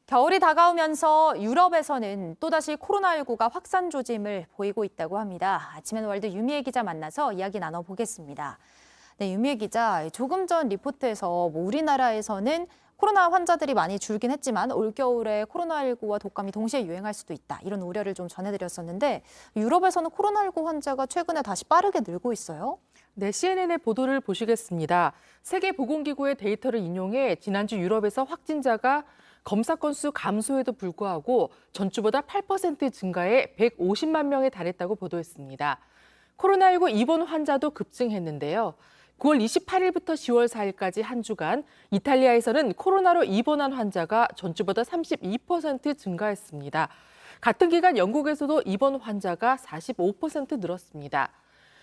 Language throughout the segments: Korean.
겨울이 다가오면서 유럽에서는 또다시 코로나19가 확산 조짐을 보이고 있다고 합니다. 아침엔 월드 유미애 기자 만나서 이야기 나눠보겠습니다. 네, 유미애 기자, 조금 전 리포트에서 우리나라에서는 코로나 환자들이 많이 줄긴 했지만 올겨울에 코로나19와 독감이 동시에 유행할 수도 있다. 이런 우려를 좀 전해드렸었는데 유럽에서는 코로나19 환자가 최근에 다시 빠르게 늘고 있어요? 네, CNN의 보도를 보시겠습니다. 세계보건기구의 데이터를 인용해 지난주 유럽에서 확진자가 검사 건수 감소에도 불구하고 전주보다 8% 증가해 150만 명에 달했다고 보도했습니다. 코로나19 입원 환자도 급증했는데요. 9월 28일부터 10월 4일까지 한 주간 이탈리아에서는 코로나로 입원한 환자가 전주보다 32% 증가했습니다. 같은 기간 영국에서도 입원 환자가 45% 늘었습니다.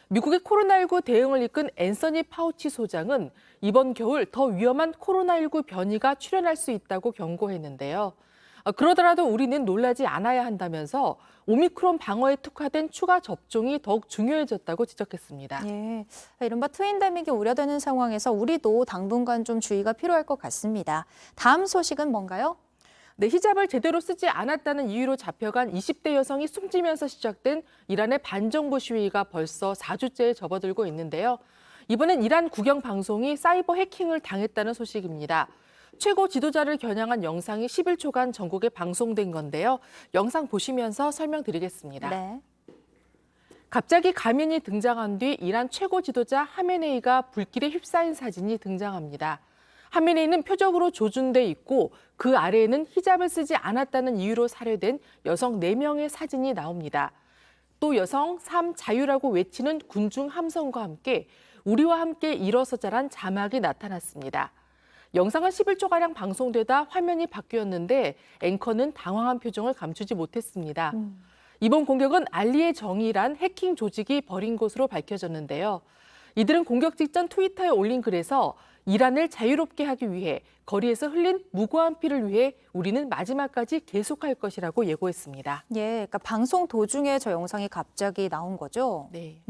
미국의 코로나19 대응을 이끈 앤서니 파우치 소장은 이번 겨울 더 위험한 코로나19 변이가 출현할 수 있다고 경고했는데요. 그러더라도 우리는 놀라지 않아야 한다면서 오미크론 방어에 특화된 추가 접종이 더욱 중요해졌다고 지적했습니다. 예, 이른바 트윈데믹이 우려되는 상황에서 우리도 당분간 좀 주의가 필요할 것 같습니다. 다음 소식은 뭔가요? 네, 히잡을 제대로 쓰지 않았다는 이유로 잡혀간 20대 여성이 숨지면서 시작된 이란의 반정부 시위가 벌써 4주째에 접어들고 있는데요. 이번엔 이란 국영 방송이 사이버 해킹을 당했다는 소식입니다. 최고 지도자를 겨냥한 영상이 10일초간 전국에 방송된 건데요. 영상 보시면서 설명드리겠습니다. 네. 갑자기 가면이 등장한 뒤 이란 최고 지도자 하메네이가 불길에 휩싸인 사진이 등장합니다. 하메네이는 표적으로 조준돼 있고 그 아래에는 히잡을 쓰지 않았다는 이유로 살해된 여성 4명의 사진이 나옵니다. 또 여성 3 자유라고 외치는 군중 함성과 함께 우리와 함께 일어서자란 자막이 나타났습니다. 영상은 11초가량 방송되다 화면이 바뀌었는데 앵커는 당황한 표정을 감추지 못했습니다. 이번 공격은 알리의 정의란 해킹 조직이 벌인 것으로 밝혀졌는데요. 이들은 공격 직전 트위터에 올린 글에서 이란을 자유롭게 하기 위해 거리에서 흘린 무고한 피를 위해 우리는 마지막까지 계속할 것이라고 예고했습니다. 예, 그러니까 방송 도중에 저 영상이 갑자기 나온 거죠? 네.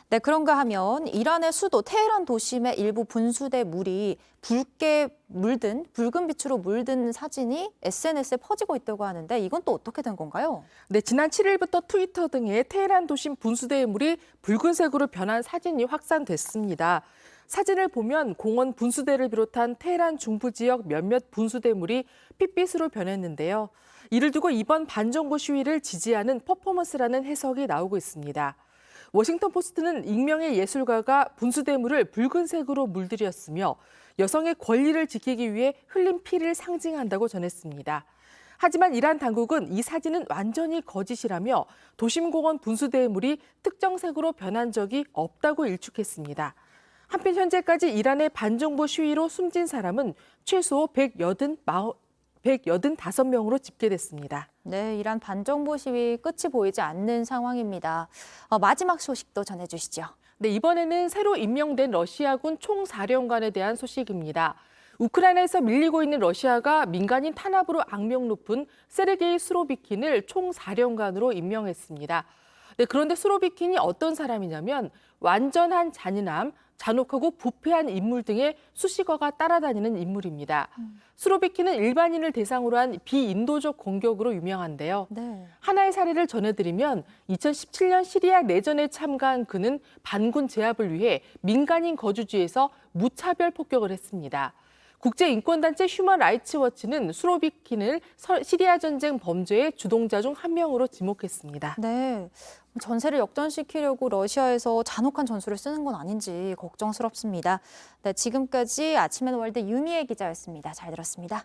네, 그런가 하면 이란의 수도 테헤란 도심의 일부 분수대 물이 붉은 빛으로 물든 사진이 SNS에 퍼지고 있다고 하는데 이건 또 어떻게 된 건가요? 네, 지난 7일부터 트위터 등의 테헤란 도심 분수대의 물이 붉은색으로 변한 사진이 확산됐습니다. 사진을 보면 공원 분수대를 비롯한 테헤란 중부 지역 몇몇 분수대물이 핏빛으로 변했는데요. 이를 두고 이번 반정부 시위를 지지하는 퍼포먼스라는 해석이 나오고 있습니다. 워싱턴 포스트는 익명의 예술가가 분수대물을 붉은색으로 물들였으며 여성의 권리를 지키기 위해 흘린 피를 상징한다고 전했습니다. 하지만 이란 당국은 이 사진은 완전히 거짓이라며 도심공원 분수대의 물이 특정 색으로 변한 적이 없다고 일축했습니다. 한편 현재까지 이란의 반정부 시위로 숨진 사람은 최소 185명으로 집계됐습니다. 네, 이란 반정부 시위 끝이 보이지 않는 상황입니다. 마지막 소식도 전해주시죠. 네, 이번에는 새로 임명된 러시아군 총사령관에 대한 소식입니다. 우크라이나에서 밀리고 있는 러시아가 민간인 탄압으로 악명 높은 세르게이 수로비킨을 총사령관으로 임명했습니다. 네, 그런데 수로비킨이 어떤 사람이냐면 완전한 잔인함, 잔혹하고 부패한 인물 등의 수식어가 따라다니는 인물입니다. 수로비킨은 일반인을 대상으로 한 비인도적 공격으로 유명한데요. 네. 하나의 사례를 전해드리면 2017년 시리아 내전에 참가한 그는 반군 제압을 위해 민간인 거주지에서 무차별 폭격을 했습니다. 국제인권단체 휴먼 라이츠 워치는 수로비킨을 시리아 전쟁 범죄의 주동자 중 한 명으로 지목했습니다. 네, 전세를 역전시키려고 러시아에서 잔혹한 전술을 쓰는 건 아닌지 걱정스럽습니다. 네, 지금까지 아침엔 월드 유미애 기자였습니다. 잘 들었습니다.